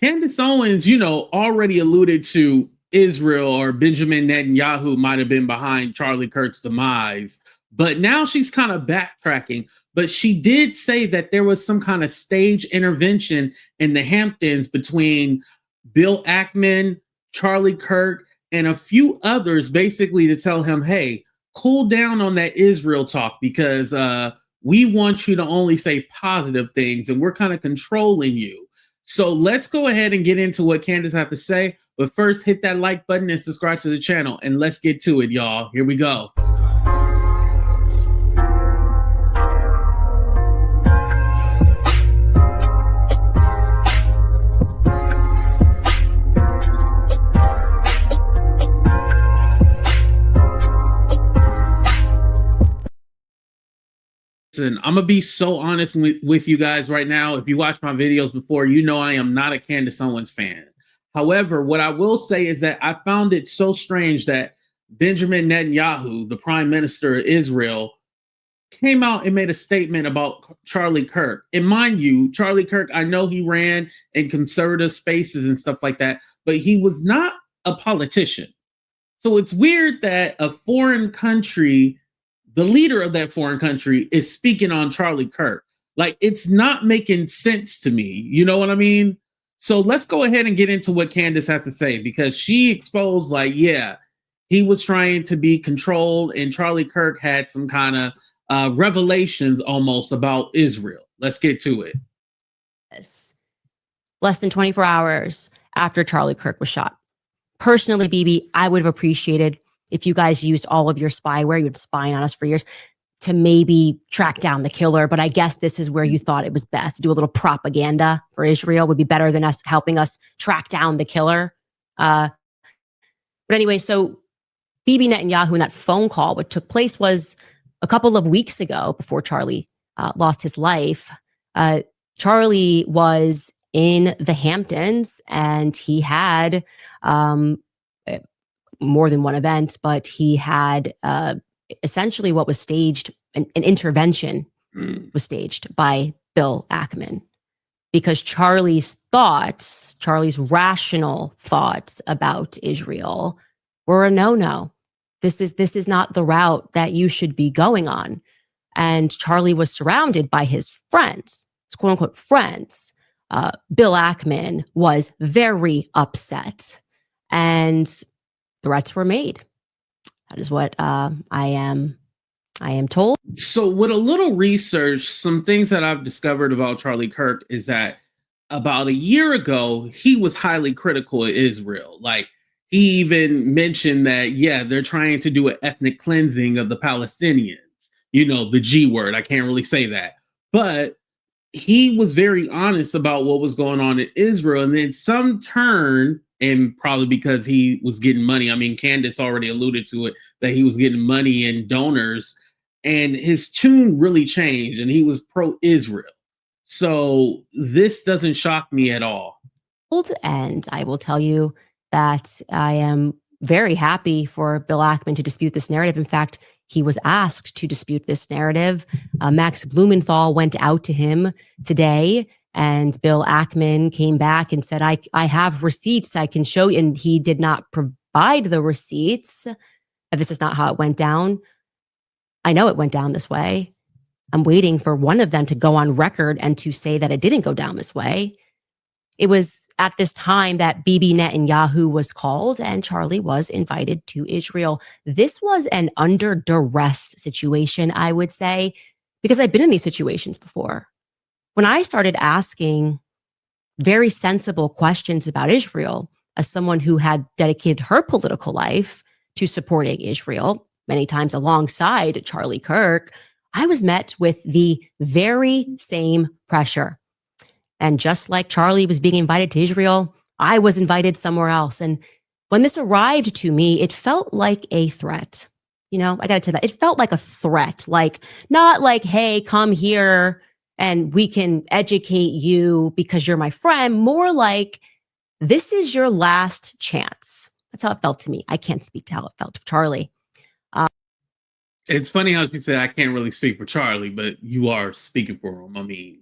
Candace Owens, already alluded to Israel or Benjamin Netanyahu might have been behind Charlie Kirk's demise, but now she's kind of backtracking. But she did say that there was some kind of stage intervention in the Hamptons between Bill Ackman, Charlie Kirk, and a few others, basically to tell him, hey, cool down on that Israel talk because we want you to only say positive things and we're kind of controlling you. So let's go ahead and get into what Candace has to say. But first, hit that like button and subscribe to the channel. And let's get to it, y'all. Here we go. Listen, I'm going to be so honest with you guys right now. If you watched my videos before, you know I am not a Candace Owens fan. However, what I will say is that I found it so strange that Benjamin Netanyahu, the prime minister of Israel, came out and made a statement about Charlie Kirk. And mind you, Charlie Kirk, I know he ran in conservative spaces and stuff like that, but he was not a politician. So it's weird that a foreign country, the leader of that foreign country, is speaking on Charlie Kirk. Like, it's not making sense to me. You know what I mean? So let's go ahead and get into what Candace has to say, because she exposed, like, yeah, he was trying to be controlled and Charlie Kirk had some kind of revelations almost about Israel. Let's get to it. Less than 24 hours after Charlie Kirk was shot. Personally, BB, I would have appreciated if you guys used all of your spyware, you'd spying on us for years, to maybe track down the killer. But I guess this is where you thought it was best to do a little propaganda for Israel would be better than us helping us track down the killer. But anyway, so Bibi Netanyahu in that phone call, what took place was a couple of weeks ago before Charlie lost his life. Charlie was in the Hamptons and he had more than one event, but he had essentially what was staged, an intervention was staged by Bill Ackman, because Charlie's rational thoughts about Israel were a no-no. This is not the route that you should be going on. And Charlie was surrounded by his friends, his quote unquote friends. Bill Ackman was very upset and threats were made. That is what I am told. So with a little research, some things that I've discovered about Charlie Kirk is that about a year ago, he was highly critical of Israel. Like, he even mentioned that, yeah, they're trying to do an ethnic cleansing of the Palestinians. You know, the G word. I can't really say that. But he was very honest about what was going on in Israel. And then some turn, and probably because he was getting money. I mean, Candace already alluded to it, that he was getting money and donors, and his tune really changed and he was pro-Israel. So this doesn't shock me at all. And I will tell you that I am very happy for Bill Ackman to dispute this narrative. In fact, he was asked to dispute this narrative. Max Blumenthal went out to him today, and Bill Ackman came back and said, I have receipts I can show you. And he did not provide the receipts. This is not how it went down. I know it went down this way. I'm waiting for one of them to go on record and to say that it didn't go down this way. It was at this time that Bibi Netanyahu was called and Charlie was invited to Israel. This was an under duress situation, I would say, because I've been in these situations before. When I started asking very sensible questions about Israel, as someone who had dedicated her political life to supporting Israel, many times alongside Charlie Kirk, I was met with the very same pressure. And just like Charlie was being invited to Israel, I was invited somewhere else. And when this arrived to me, it felt like a threat. You know, I got to tell you that. It felt like a threat, like not like, hey, come here and we can educate you because you're my friend. More like, this is your last chance. That's how it felt to me. I can't speak to how it felt to Charlie. It's funny how you said I can't really speak for Charlie, but you are speaking for him. I mean,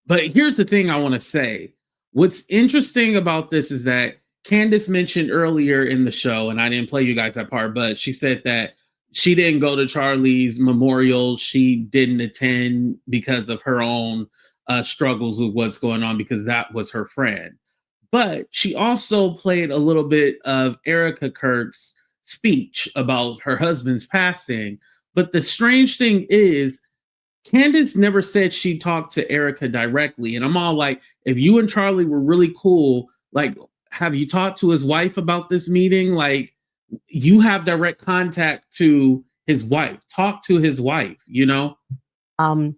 but here's the thing I want to say. What's interesting about this is that Candace mentioned earlier in the show, and I didn't play you guys that part, but she said that she didn't go to Charlie's memorial. She didn't attend because of her own struggles with what's going on, because that was her friend. But she also played a little bit of Erica Kirk's speech about her husband's passing. But the strange thing is, Candace never said she talked to Erica directly. And I'm all like, if you and Charlie were really cool, like, have you talked to his wife about this meeting? Like, you have direct contact to his wife. Talk to his wife, you know? And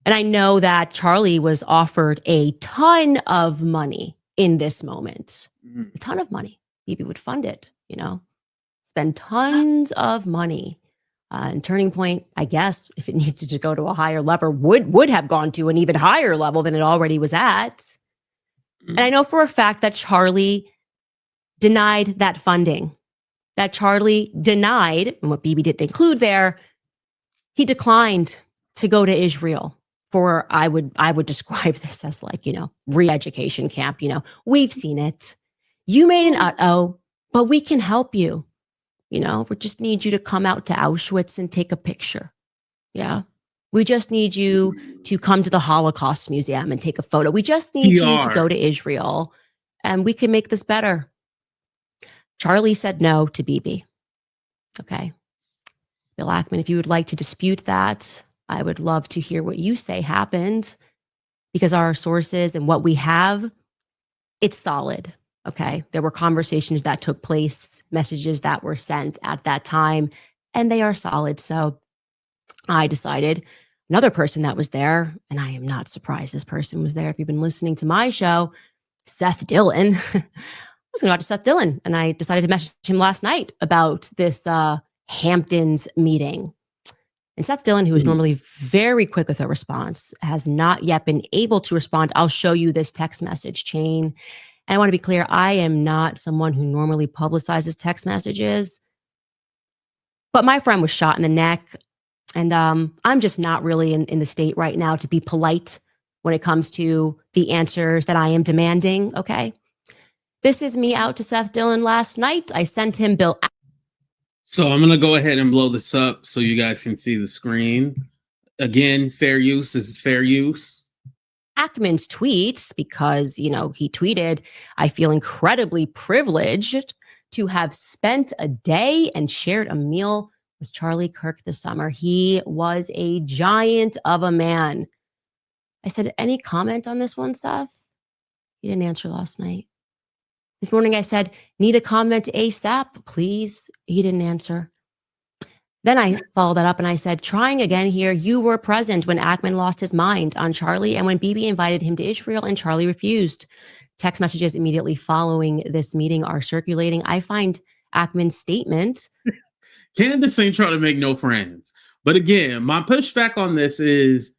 I know that Charlie was offered a ton of money in this moment. A ton of money. Maybe would fund it, you know? Spend tons of money. And Turning Point, I guess, if it needed to go to a higher level, would have gone to an even higher level than it already was at. And I know for a fact that Charlie denied that funding. That Charlie denied, and what BB didn't include there, he declined to go to Israel for, I would describe this as like, you know, re-education camp. You know, we've seen it. You made an uh-oh, but we can help you. You know, we just need you to come out to Auschwitz and take a picture. Yeah. We just need you to come to the Holocaust Museum and take a photo. We just need you to go to Israel and we can make this better. Charlie said no to BB. Okay. Bill Ackman, if you would like to dispute that, I would love to hear what you say happened, because our sources and what we have, it's solid. Okay. There were conversations that took place, messages that were sent at that time, and they are solid. So I decided another person that was there, and I am not surprised this person was there. If you've been listening to my show, Seth Dillon, I was going to talk to Seth Dillon, and I decided to message him last night about this Hamptons meeting. And Seth Dillon, who is normally very quick with a response, has not yet been able to respond. I'll show you this text message chain. And I want to be clear, I am not someone who normally publicizes text messages. But my friend was shot in the neck. And I'm just not really in the state right now to be polite when it comes to the answers that I am demanding. Okay. This is me out to Seth Dillon last night. I sent him Bill. So I'm going to go ahead and blow this up so you guys can see the screen. Again, fair use. This is fair use. Ackman's tweets, because, you know, he tweeted, I feel incredibly privileged to have spent a day and shared a meal with Charlie Kirk this summer. He was a giant of a man. I said, any comment on this one, Seth? He didn't answer last night. This morning I said, need a comment ASAP, please. He didn't answer. Then I followed that up and I said, trying again here, you were present when Ackman lost his mind on Charlie and when BB invited him to Israel and Charlie refused. Text messages immediately following this meeting are circulating. I find Ackman's statement. Candace ain't trying to make no friends. But again, my pushback on this is,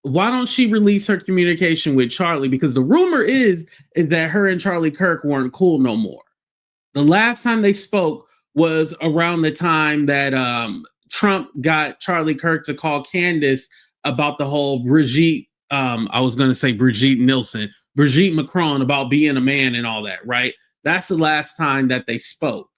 why don't she release her communication with Charlie? Because the rumor is that her and Charlie Kirk weren't cool no more. The last time they spoke was around the time that Trump got Charlie Kirk to call Candace about the whole Brigitte Macron about being a man and all that, right? That's the last time that they spoke.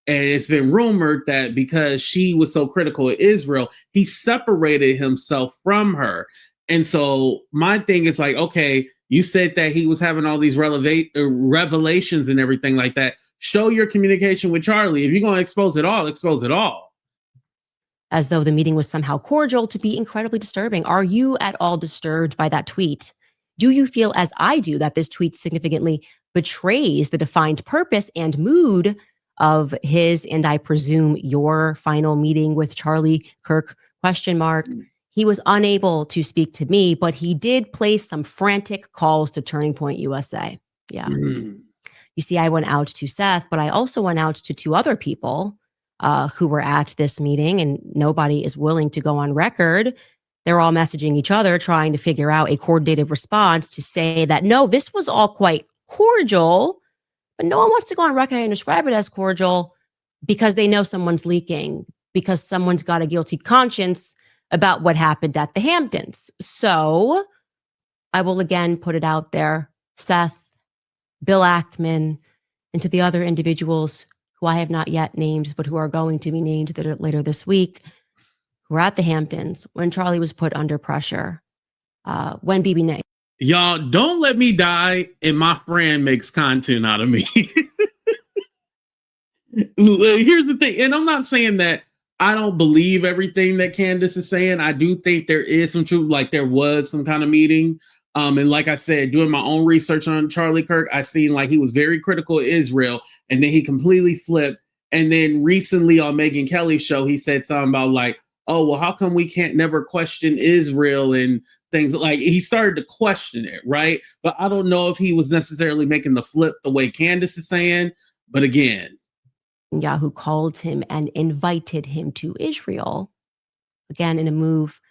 And it's been rumored that because she was so critical of Israel, he separated himself from her. And so my thing is like, okay, you said that he was having all these revelations and everything like that. Show your communication with Charlie. If you're going to expose it all, expose it all. As though the meeting was somehow cordial, to be incredibly disturbing. Are you at all disturbed by that tweet? Do you feel, as I do, that this tweet significantly betrays the defined purpose and mood of his, and I presume your, final meeting with Charlie Kirk? ? He was unable to speak to me, but he did place some frantic calls to Turning Point USA. Yeah. You see, I went out to Seth, but I also went out to two other people who were at this meeting, and nobody is willing to go on record. They're all messaging each other, trying to figure out a coordinated response to say that, no, this was all quite cordial, but no one wants to go on record and describe it as cordial because they know someone's leaking, because someone's got a guilty conscience about what happened at the Hamptons. So I will again put it out there. Seth, Bill Ackman, and to the other individuals who I have not yet named, but who are going to be named later this week, who were at the Hamptons when Charlie was put under pressure, when BB Y'all, don't let me die and my friend makes content out of me. Here's the thing, and I'm not saying that I don't believe everything that Candace is saying. I do think there is some truth, like there was some kind of meeting. And like I said, doing my own research on Charlie Kirk, I seen like he was very critical of Israel, and then he completely flipped. And then recently on Megyn Kelly's show, he said something about like, oh, well, how come we can't never question Israel and things like he started to question it, right? But I don't know if he was necessarily making the flip the way Candace is saying. But again, Netanyahu called him and invited him to Israel, again, in a move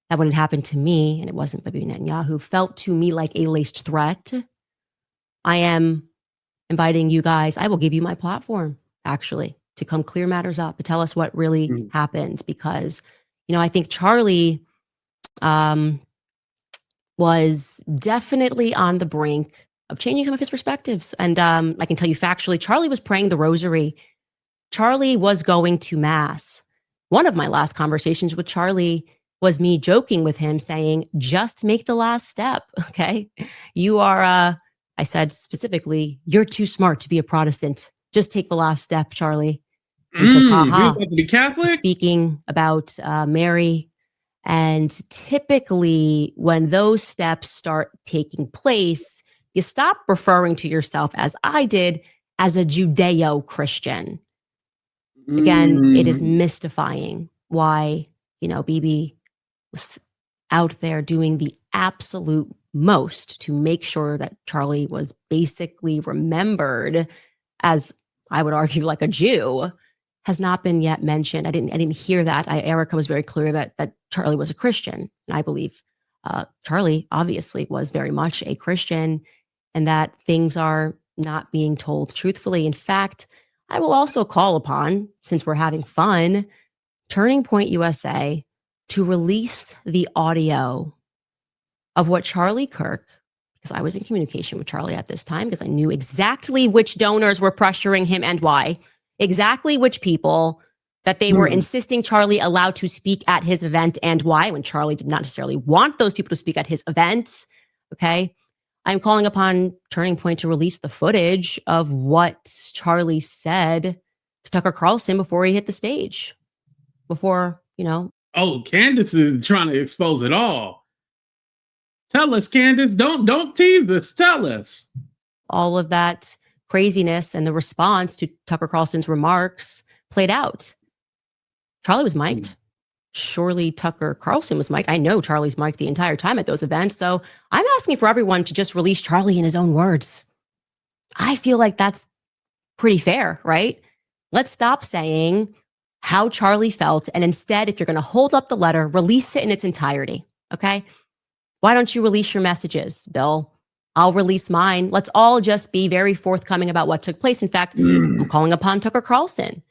that when it happened to me, and it wasn't Bibi Netanyahu, felt to me like a laced threat. I am inviting you guys, I will give you my platform, actually, to come clear matters up, to tell us what really happened. Because, I think Charlie was definitely on the brink of changing some of his perspectives. And I can tell you factually, Charlie was praying the rosary. Charlie was going to mass. One of my last conversations with Charlie was me joking with him saying, just make the last step, okay? You are, I said specifically, you're too smart to be a Protestant. Just take the last step, Charlie. He says, haha, to be Catholic? Speaking about Mary. And typically when those steps start taking place, you stop referring to yourself, as I did, as a Judeo-Christian. Again, it is mystifying why, BB was out there doing the absolute most to make sure that Charlie was basically remembered as, I would argue, like a Jew, has not been yet mentioned. I didn't hear that. Erica was very clear that Charlie was a Christian. And I believe Charlie obviously was very much a Christian, and that things are not being told truthfully. In fact, I will also call upon, since we're having fun, Turning Point USA to release the audio of what Charlie Kirk, because I was in communication with Charlie at this time, because I knew exactly which donors were pressuring him and why, exactly which people that they were insisting Charlie allowed to speak at his event and why, when Charlie did not necessarily want those people to speak at his event. Okay. I'm calling upon Turning Point to release the footage of what Charlie said to Tucker Carlson before he hit the stage. Before, Oh, Candace is trying to expose it all. Tell us, Candace. Don't tease us. Tell us. All of that craziness and the response to Tucker Carlson's remarks played out. Charlie was mic'd. Surely Tucker Carlson was mic'd. I know Charlie's mic'd the entire time at those events. So I'm asking for everyone to just release Charlie in his own words. I feel like that's pretty fair, right? Let's stop saying how Charlie felt. And instead, if you're going to hold up the letter, release it in its entirety. Okay. Why don't you release your messages, Bill? I'll release mine. Let's all just be very forthcoming about what took place. In fact, I'm calling upon Tucker Carlson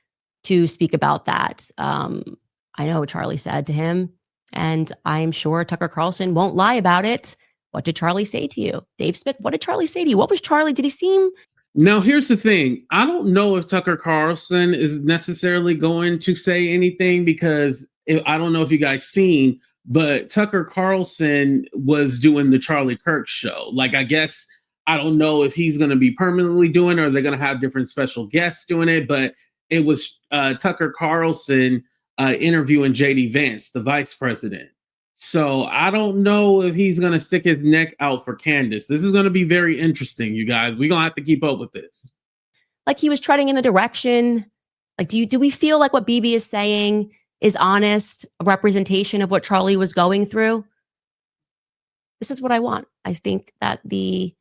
to speak about that. I know what Charlie said to him, and I'm sure Tucker Carlson won't lie about it. What did Charlie say to you? Dave Smith, what did Charlie say to you? What was Charlie? Did he seem... Now, here's the thing. I don't know if Tucker Carlson is necessarily going to say anything, because I don't know if you guys seen, but Tucker Carlson was doing the Charlie Kirk show. Like, I guess, I don't know if he's going to be permanently doing it, or they're going to have different special guests doing it, but it was Tucker Carlson interviewing JD Vance, the vice president. So I don't know if he's going to stick his neck out for Candace. This is going to be very interesting, you guys. We're going to have to keep up with this. Like, he was treading in the direction. Like, do we feel like what BB is saying is honest, a representation of what Charlie was going through? This is what I want. I think that the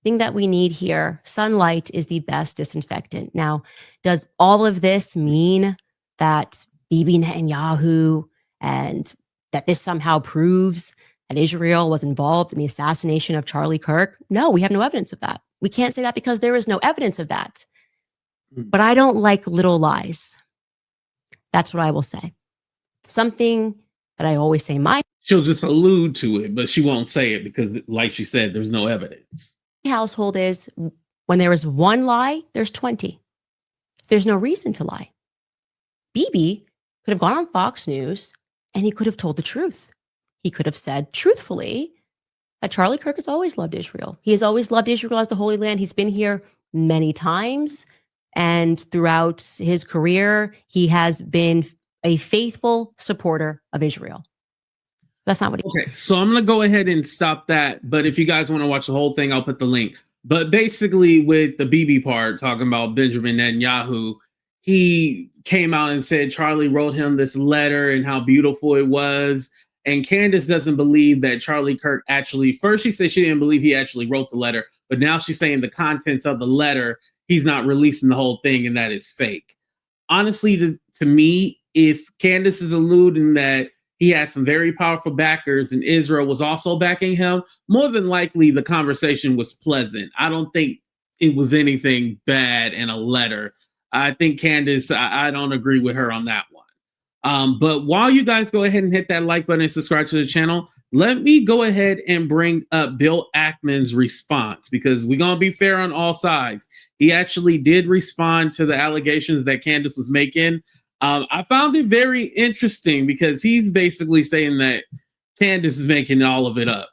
thing that we need here, sunlight is the best disinfectant. Now, does all of this mean that Bibi Netanyahu and that this somehow proves that Israel was involved in the assassination of Charlie Kirk? No, we have no evidence of that. We can't say that because there is no evidence of that. But I don't like little lies. That's what I will say. Something that I always say, she'll just allude to it, but she won't say it because, like she said, there's no evidence. household is when there is one lie, there's 20. There's no reason to lie. Bibi could have gone on Fox News and he could have told the truth. He could have said truthfully that Charlie Kirk has always loved Israel. He has always loved Israel as the Holy Land. He's been here many times. And throughout his career, he has been a faithful supporter of Israel. That's not what he Okay, so I'm going to go ahead and stop that. But if you guys want to watch the whole thing, I'll put the link. But basically, with the Bibi part, talking about Benjamin Netanyahu, he came out and said Charlie wrote him this letter and how beautiful it was. And Candace doesn't believe that Charlie Kirk actually, first she said she didn't believe he actually wrote the letter, but now she's saying the contents of the letter, he's not releasing the whole thing and that is fake. Honestly, to me, if Candace is alluding that he had some very powerful backers and Israel was also backing him, more than likely the conversation was pleasant. I don't think it was anything bad in a letter. I think Candace, I don't agree with her on that one. But while you guys go ahead and hit that like button and subscribe to the channel, let me go ahead and bring up Bill Ackman's response, because we're going to be fair on all sides. He actually did respond to the allegations that Candace was making. I found it very interesting because he's basically saying that Candace is making all of it up.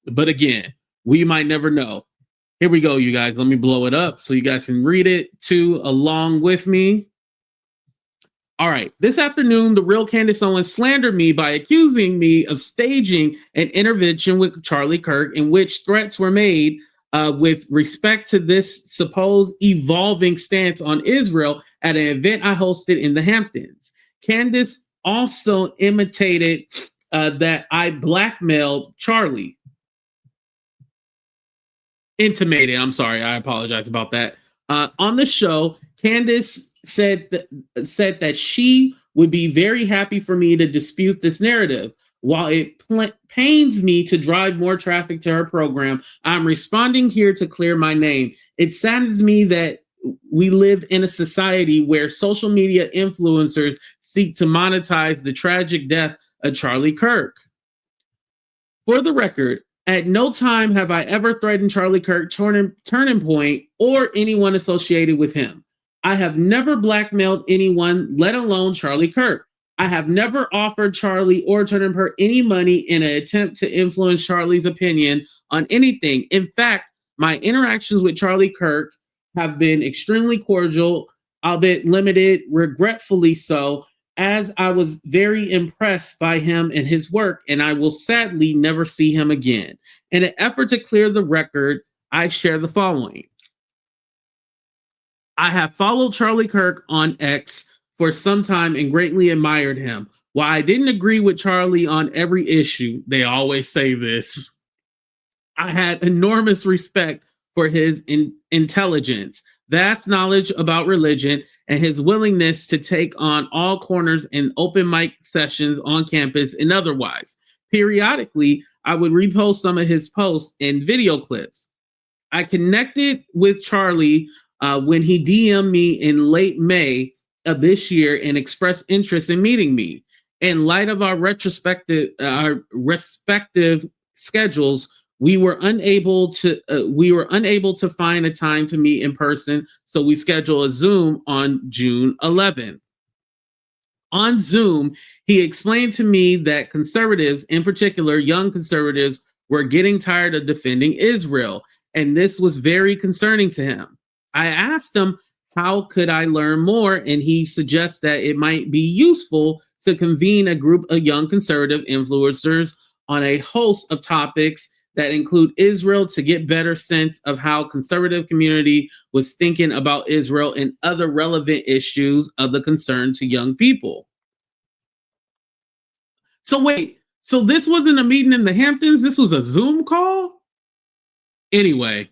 But again, we might never know. Here we go, you guys. Let me blow it up so you guys can read it too along with me. All right. This afternoon, the real Candace Owens slandered me by accusing me of staging an intervention with Charlie Kirk in which threats were made with respect to this supposed evolving stance on Israel at an event I hosted in the Hamptons. Candace also imitated that I blackmailed Charlie. Intimated. I'm sorry. I apologize about that. On the show, Candace said that she would be very happy for me to dispute this narrative. While it pains me to drive more traffic to her program, I'm responding here to clear my name. It saddens me that we live in a society where social media influencers seek to monetize the tragic death of Charlie Kirk. For the record, at no time have I ever threatened Charlie Kirk, Turning Point, or anyone associated with him. I have never blackmailed anyone, let alone Charlie Kirk. I have never offered Charlie or Turning Point any money in an attempt to influence Charlie's opinion on anything. In fact, my interactions with Charlie Kirk have been extremely cordial, albeit limited, regretfully so, as I was very impressed by him and his work, and I will sadly never see him again. In an effort to clear the record, I share the following. I have followed Charlie Kirk on X for some time and greatly admired him. While I didn't agree with Charlie on every issue, they always say this, I had enormous respect for his intelligence, vast knowledge about religion, and his willingness to take on all corners in open mic sessions on campus and otherwise. Periodically, I would repost some of his posts and video clips. I connected with Charlie when he DM'd me in late May of this year and expressed interest in meeting me. In light of our respective schedules, we were unable to find a time to meet in person, so we scheduled a Zoom on June 11th. On Zoom, he explained to me that conservatives, in particular young conservatives, were getting tired of defending Israel, and this was very concerning to him. I asked him how could I learn more, and he suggests that it might be useful to convene a group of young conservative influencers on a host of topics that include Israel to get better sense of how conservative community was thinking about Israel and other relevant issues of the concern to young people. So wait, so this wasn't a meeting in the Hamptons? This was a Zoom call? Anyway,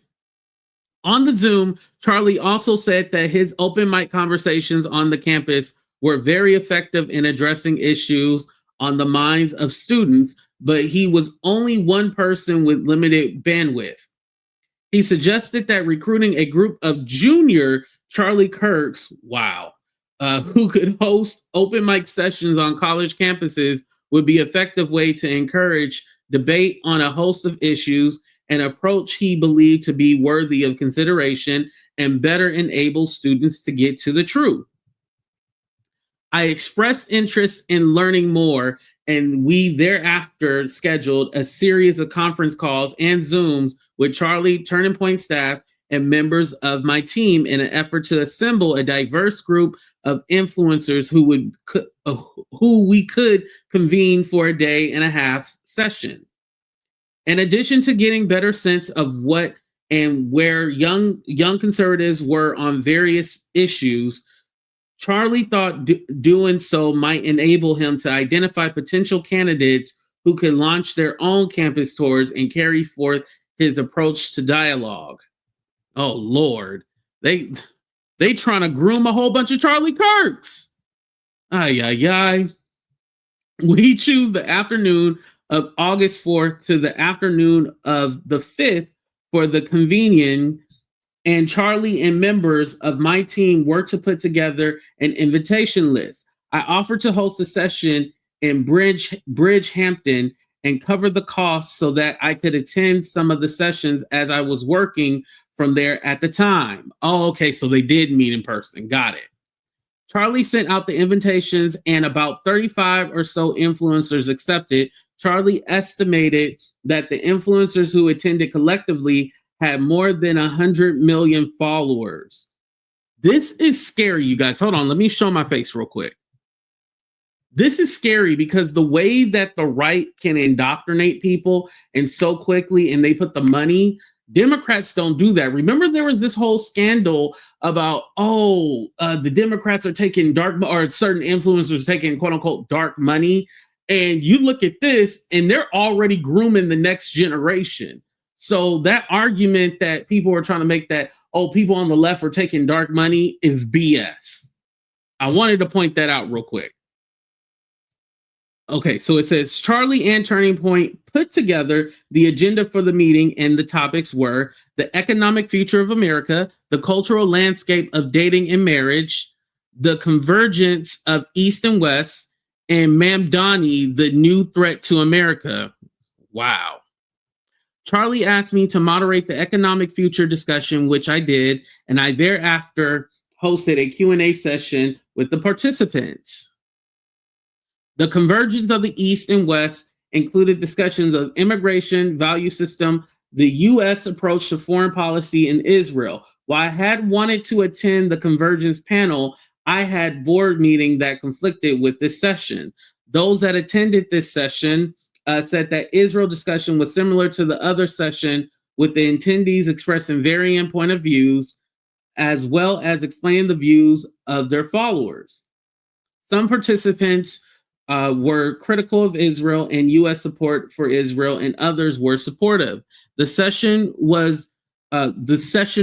on the Zoom, Charlie also said that his open mic conversations on the campus were very effective in addressing issues on the minds of students, but he was only one person with limited bandwidth. He suggested that recruiting a group of junior Charlie Kirks, who could host open mic sessions on college campuses would be an effective way to encourage debate on a host of issues an approach he believed to be worthy of consideration and better enable students to get to the truth. I expressed interest in learning more, and we thereafter scheduled a series of conference calls and Zooms with Charlie, Turning Point staff, and members of my team in an effort to assemble a diverse group of influencers who we could convene for a day and a half session. In addition to getting better sense of what and where young conservatives were on various issues, Charlie thought doing so might enable him to identify potential candidates who could launch their own campus tours and carry forth his approach to dialogue. Oh Lord, they trying to groom a whole bunch of Charlie Kirks. Ay, ay, ay. We choose the afternoon of August 4th to the afternoon of the 5th for the convening, and Charlie and members of my team worked to put together an invitation list. I offered to host a session in Bridge Hampton and cover the costs so that I could attend some of the sessions as I was working from there at the time. Oh, okay, so they did meet in person. Got it. Charlie sent out the invitations and about 35 or so influencers accepted. Charlie estimated that the influencers who attended collectively had more than 100 million followers. This is scary, you guys. Hold on, let me show my face real quick. This is scary because the way that the right can indoctrinate people and so quickly, and they put the money, Democrats don't do that. Remember, there was this whole scandal about, the Democrats are taking or certain influencers taking quote unquote dark money. And you look at this and they're already grooming the next generation. So that argument that people are trying to make that, people on the left are taking dark money is BS. I wanted to point that out real quick. Okay, so it says Charlie and Turning Point put together the agenda for the meeting, and the topics were the economic future of America, the cultural landscape of dating and marriage, the convergence of East and West, and Mamdani, the new threat to America. Wow. Charlie asked me to moderate the economic future discussion, which I did, and I thereafter hosted a Q&A session with the participants. The convergence of the East and West included discussions of immigration, value system, the U.S. approach to foreign policy, and Israel. While I had wanted to attend the convergence panel, I had board meeting that conflicted with this session. Those that attended this session said that Israel discussion was similar to the other session, with the attendees expressing varying point of views, as well as explaining the views of their followers. Some participants were critical of Israel and U.S. support for Israel, and others were supportive. The session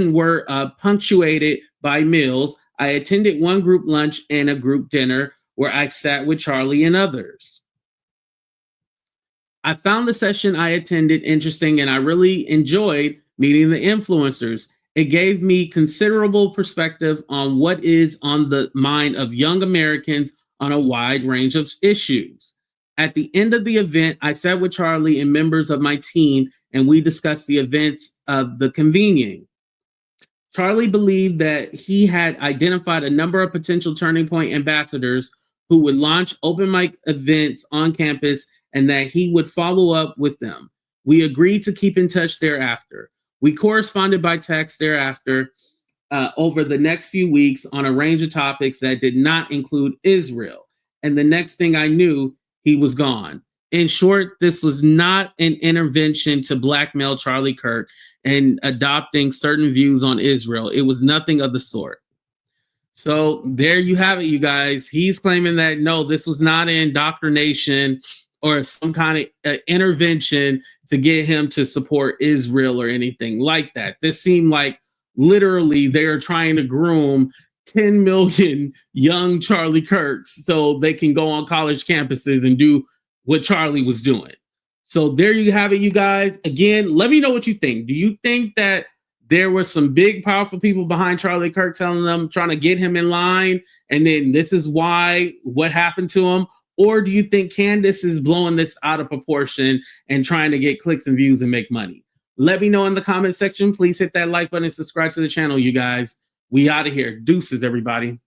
were punctuated by meals. I attended one group lunch and a group dinner where I sat with Charlie and others. I found the session I attended interesting, and I really enjoyed meeting the influencers. It gave me considerable perspective on what is on the mind of young Americans on a wide range of issues. At the end of the event, I sat with Charlie and members of my team, and we discussed the events of the convening. Charlie believed that he had identified a number of potential Turning Point ambassadors who would launch open mic events on campus, and that he would follow up with them. We agreed to keep in touch thereafter. We corresponded by text thereafter over the next few weeks on a range of topics that did not include Israel. And the next thing I knew, he was gone. In short, this was not an intervention to blackmail Charlie Kirk and adopting certain views on Israel. It was nothing of the sort. So there you have it, you guys. He's claiming that, no, this was not an indoctrination or some kind of intervention to get him to support Israel or anything like that. This seemed like literally they are trying to groom 10 million young Charlie Kirks so they can go on college campuses and do what Charlie was doing. So there you have it, you guys. Again, let me know what you think. Do you think that there were some big, powerful people behind Charlie Kirk telling them, trying to get him in line, and then this is why, what happened to him? Or do you think Candace is blowing this out of proportion and trying to get clicks and views and make money? Let me know in the comment section. Please hit that like button and subscribe to the channel, you guys. We out of here. Deuces, everybody.